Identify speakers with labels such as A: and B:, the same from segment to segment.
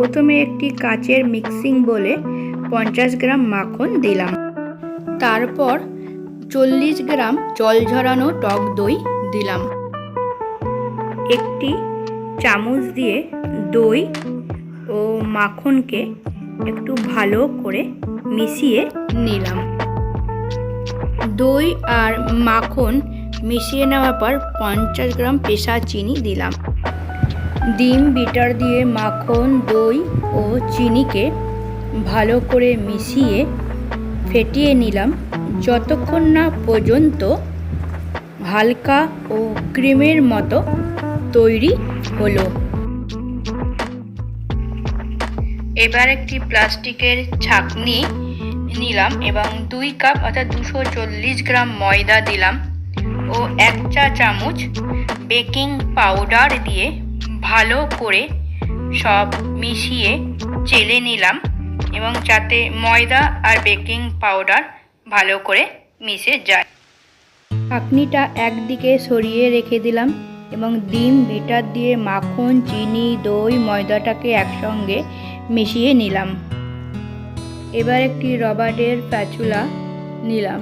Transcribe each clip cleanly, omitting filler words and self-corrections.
A: প্রথমে একটি কাচের মিক্সিং বোলে 50 গ্রাম মাখন দিলাম। তারপর 40 গ্রাম জল ঝরানো টক দই দিলাম। একটি চামচ দিয়ে দই ও মাখনকে একটু ভালো করে মিশিয়ে নিলাম। দই আর মাখন মিশিয়ে নেওয়ার পর 50 গ্রাম পেশা চিনি দিলাম। ডিম বিটার দিয়ে মাখন, দই ও চিনিকে ভালো করে মিশিয়ে ফেটিয়ে নিলাম যতক্ষণ না পর্যন্ত হালকা ও ক্রিমের মতো তৈরি হলো। এবার একটি প্লাস্টিকের ছাঁকনি নিলাম এবং 2 কাপ অর্থাৎ 240 গ্রাম ময়দা দিলাম ও 1 চা চামচ বেকিং পাউডার দিয়ে ভালো করে সব মিশিয়ে চেলে নিলাম এবং যাতে ময়দা আর বেকিং পাউডার ভালো করে মিশে যায়। ছাঁকনিটা একদিকে সরিয়ে রেখে দিলাম এবং ডিম বিটার দিয়ে মাখন, চিনি, দই, ময়দাটাকে একসঙ্গে মিশিয়ে নিলাম। এবার একটি রবারের স্প্যাচুলা নিলাম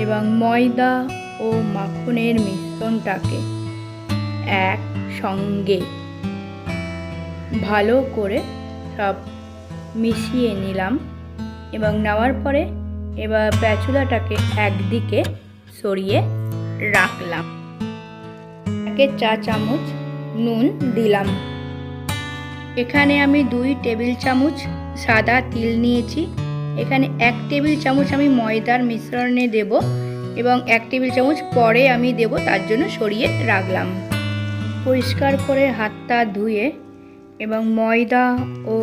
A: এবং ময়দা ও মাখনের মিশ্রণটাকে একসঙ্গে ভালো করে সব মিশিয়ে নিলাম এবং নেওয়ার পরে এবার স্প্যাচুলাটাকে একদিকে সরিয়ে রাখলাম। 1 চা চামচ নুন দিলাম। এখানে আমি 2 টেবিল চামচ সাদা তিল নিয়েছি। এখানে 1 টেবিল চামচ আমি ময়দার মিশ্রণে দেব এবং 1 টেবিল চামচ পরে আমি দেব, তার জন্য সরিয়ে রাখলাম। পরিষ্কার করে হাতটা ধুয়ে এবং ময়দা ও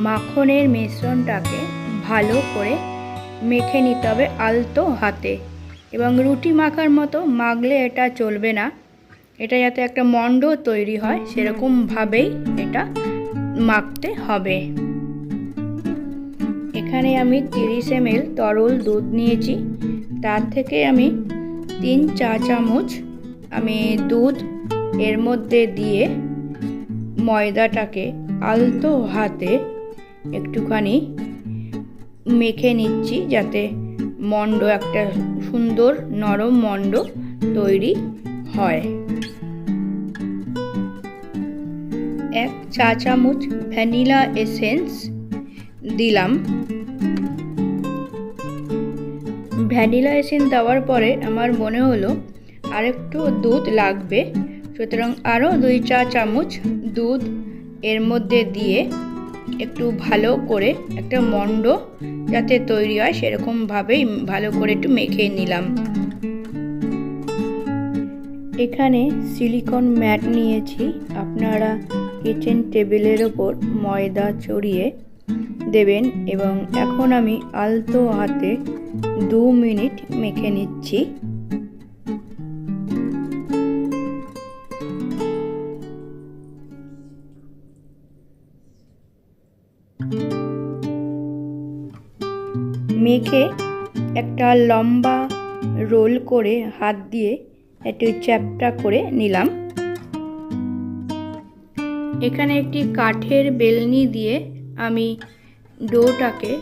A: মাখনের মিশ্রণটাকে ভালো করে মেখে নিতে হবে আলতো হাতে এবং রুটি মাখার মতো মাখলে এটা চলবে না। এটা যাতে একটা মণ্ড তৈরি হয় সেরকমভাবেই এটা মাখতে হবে। এখানে আমি 30 ml তরল দুধ নিয়েছি। তার থেকে আমি 3 চা চামচ দুধ এর মধ্যে দিয়ে ময়দাটাকে আলতো হাতে একটুখানি মেখে নিচ্ছি যাতে মণ্ড একটা সুন্দর নরম মণ্ড তৈরি হয়। 1 চা চামচ ভ্যানিলা এসেন্স দিলাম। ভ্যানিলা এসেন্স দেওয়ার পরে আমার মনে হলো আরেকটু দুধ লাগবে, সুতরাং আরও 2 চা চামচ দুধ এর মধ্যে দিয়ে একটু ভালো করে একটা মণ্ড যাতে তৈরি হয় সেরকমভাবেই ভালো করে একটু মেখে নিলাম। এখানে সিলিকন ম্যাট নিয়েছি। আপনারা কিচেন টেবিলের ওপর ময়দা ছড়িয়ে দেবেন এবং এখন আমি আলতো হাতে 2 মিনিট মেখে নিচ্ছি। মেখে একটা লম্বা রোল করে হাত দিয়ে একটু চ্যাপ্টা করে নিলাম। এখানে একটি কাঠের বেলনি দিয়ে আমি ডোটাকে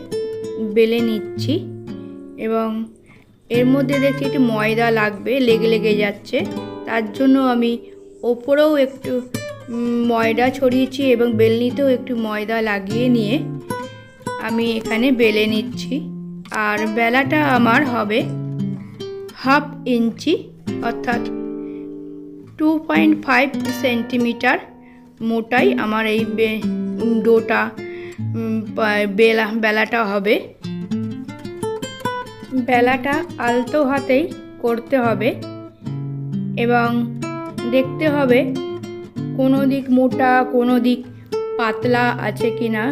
A: বেলে নিচ্ছি এবং এর মধ্যে দেখছি একটু ময়দা লাগবে, লেগে যাচ্ছে, তার জন্য আমি ওপরেও একটু ময়দা ছড়িয়েছি এবং বেলনিতেও একটু ময়দা লাগিয়ে নিয়ে আমি এখানে বেলে নিচ্ছি। আর বেলাটা আমার হবে 1/2 ইঞ্চি অর্থাৎ 2.5 সেন্টিমিটার মোটাই আমার এই ডোটা বেলাটা হবে। বেলাটা আলতো হাতেই করতে হবে এবং দেখতে হবে কোনো দিক মোটা কোনো দিক পাতলা আছে কিনা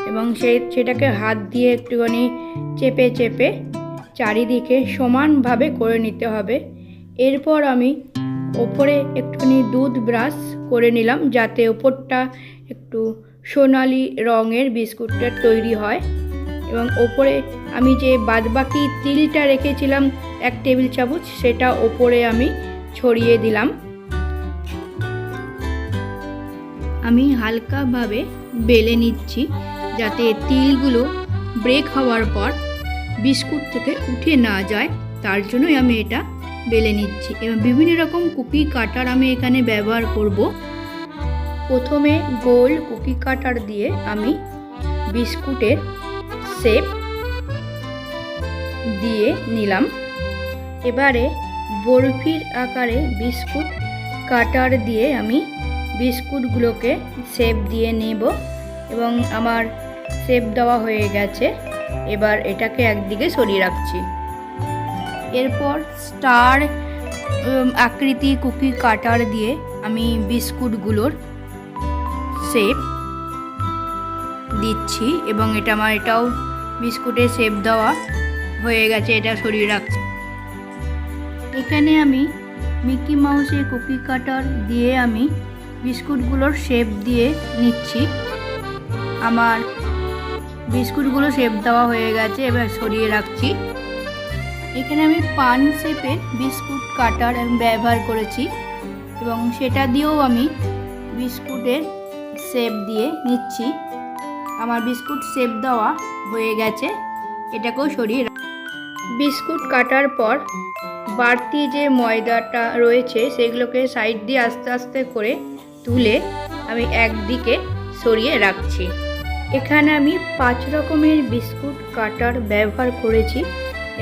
A: এবং সেটাকে হাত দিয়ে একটুখানি চেপে চেপে চারিদিকে সমানভাবে করে নিতে হবে। এরপর আমি ওপরে একটুখানি দুধ ব্রাশ করে নিলাম যাতে ওপরটা একটু সোনালি রঙের বিস্কুটটা তৈরি হয় এবং ওপরে আমি যে বাদবাকি তিলটা রেখেছিলাম 1 টেবিল চামচ সেটা ওপরে আমি ছড়িয়ে দিলাম। আমি হালকাভাবে বেলে নিচ্ছি, যাতে তিলগুলো ব্রেক হওয়ার পর বিস্কুট থেকে উঠে না যায়, তার জন্যই আমি এটা বেলে নিচ্ছি। এবং বিভিন্ন রকম কুকি কাটার আমি এখানে ব্যবহার করব। প্রথমে গোল কুকি কাটার দিয়ে আমি বিস্কুটের শেপ দিয়ে নিলাম। এবারে বরফির আকারে বিস্কুট কাটার দিয়ে আমি বিস্কুটগুলোকে শেপ দিয়ে নেব এবং আমার শেপ দেওয়া হয়ে গেছে। এবার এটাকে একদিকে সরিয়ে রাখছি। এরপর স্টার আকৃতি কুকি কাটার দিয়ে আমি বিস্কুটগুলোর শেপ দিচ্ছি এবং এটাও বিস্কুটের শেপ দেওয়া হয়ে গেছে, এটা সরিয়ে রাখছি। এখানে আমি মিকি মাউসের কুকি কাটার দিয়ে আমি বিস্কুটগুলোর শেপ দিয়ে নিচ্ছি। আমার বিস্কুটগুলো শেপ দেওয়া হয়ে গেছে, এবার সরিয়ে রাখছি। এখানে আমি পান শেপের বিস্কুট কাটার ব্যবহার করেছি এবং সেটা দিয়েও আমি বিস্কুটের শেপ দিয়ে নিচ্ছি। আমার বিস্কুট শেপ দেওয়া হয়ে গেছে, এটাকেও সরিয়ে বিস্কুট কাটার পর বাড়তি যে ময়দাটা রয়েছে সেগুলোকে সাইড দিয়ে আস্তে আস্তে করে তুলে আমি একদিকে সরিয়ে রাখছি। এখানে আমি 5 রকমের বিস্কুট কাটার ব্যবহার করেছি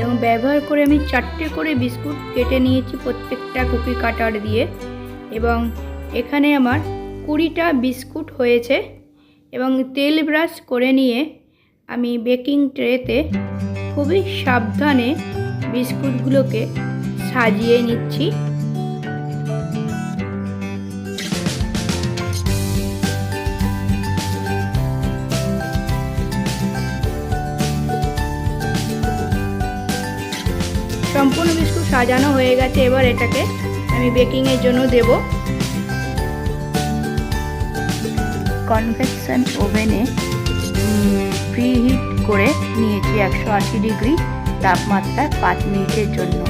A: এবং ব্যবহার করে আমি 4টে করে বিস্কুট কেটে নিয়েছি প্রত্যেকটা কুকি কাটার দিয়ে। এবং এখানে আমার 20টা বিস্কুট হয়েছে এবং তেল ব্রাশ করে নিয়ে আমি বেকিং ট্রেতে খুবই সাবধানে বিস্কুটগুলোকে সাজিয়ে নিচ্ছি। সম্পূর্ণ বিস্কুট সাজানো হয়ে গেছে, এবার এটাকে আমি বেকিংয়ের জন্য দেব। কনভেকশন ওভেনে প্রিহিট করে নিয়েছি 180 ডিগ্রি তাপমাত্রায় 5 মিনিটের জন্য।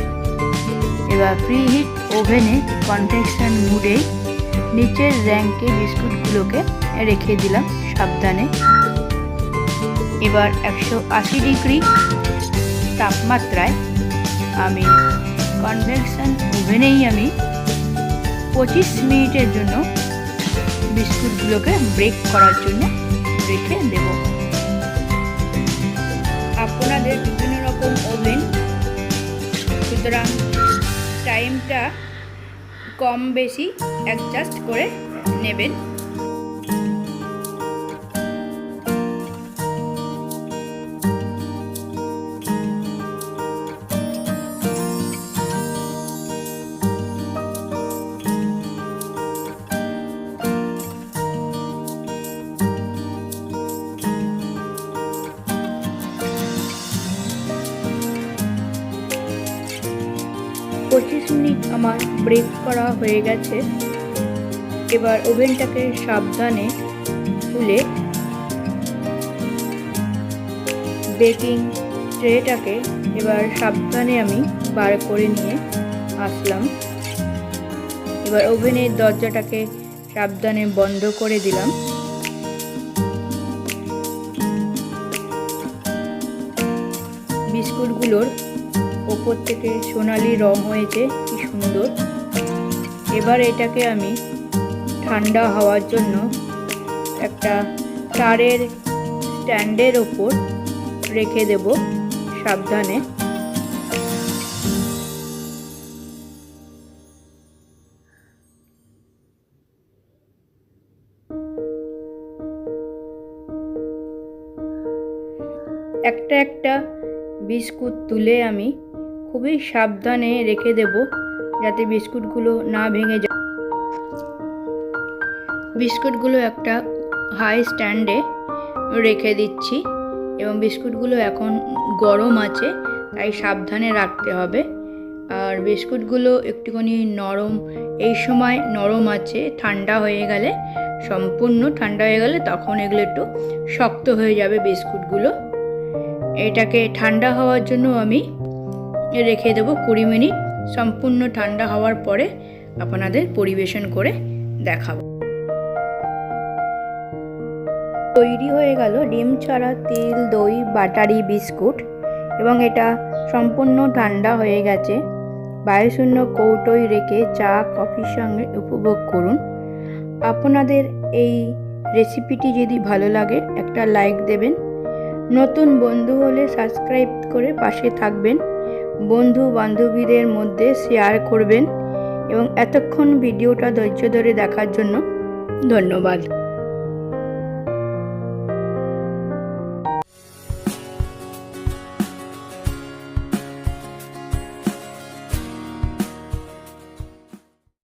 A: এবার প্রিহিট ওভেনে কনভেকশন মুডে নিচের র্যাঙ্কে বিস্কুটগুলোকে রেখে দিলাম সাবধানে। এবার 180 ডিগ্রি তাপমাত্রায় আমি কনভেকশন ওভেনেই আমি 25 মিনিটের জন্য বিস্কুটগুলোকে ব্রেক করার জন্য রেখে দেব। আপনাদের বিভিন্ন রকম ওভেন, সুতরাং টাইমটা কম বেশি অ্যাডজাস্ট করে নেবেন। পঁচিশ মিনিট আমার ব্রেক করা হয়ে গেছে। এবার ওভেনটাকে সাবধানে খুলে বেকিং ট্রেটাকে এবার সাবধানে আমি বার করে নিয়ে আসলাম। এবার ওভেনের দরজাটাকে সাবধানে বন্ধ করে দিলাম। বিস্কুটগুলোর ওপর থেকে সোনালি রং হয়েছে, কি সুন্দর। এবার এটাকে আমি ঠান্ডা হওয়ার জন্য একটা তারের স্ট্যান্ডের ওপর রেখে দেব সাবধানে। একটা একটা বিস্কুট তুলে আমি খুবই সাবধানে রেখে দেব যাতে বিস্কুটগুলো না ভেঙে যায়। বিস্কুটগুলো একটা হাই স্ট্যান্ডে রেখে দিচ্ছি এবং বিস্কুটগুলো এখন গরম আছে, তাই সাবধানে রাখতে হবে। আর বিস্কুটগুলো একটুখানি নরম, এই সময় নরম আছে। ঠান্ডা হয়ে গেলে, সম্পূর্ণ ঠান্ডা হয়ে গেলে তখন এগুলো একটু শক্ত হয়ে যাবে বিস্কুটগুলো। এটাকে ঠান্ডা হওয়ার জন্য আমি রেখে দেবো 20 মিনিট। সম্পূর্ণ ঠান্ডা হওয়ার পরে আপনাদের পরিবেশন করে দেখাবো। তৈরি হয়ে গেল ডিম ছাড়া তিল দই বাটারি বিস্কুট এবং এটা সম্পূর্ণ ঠান্ডা হয়ে গেছে। বায়ুশূন্য কৌটোয় রেখে চা কফির সঙ্গে উপভোগ করুন। আপনাদের এই রেসিপিটি যদি ভালো লাগে একটা লাইক দেবেন, নতুন বন্ধু হলে সাবস্ক্রাইব করে পাশে থাকবেন, বন্ধু বান্ধবীদের মধ্যে শেয়ার করবেন এবং এতক্ষণ ভিডিওটা ধৈর্য ধরে দেখার জন্য ধন্যবাদ।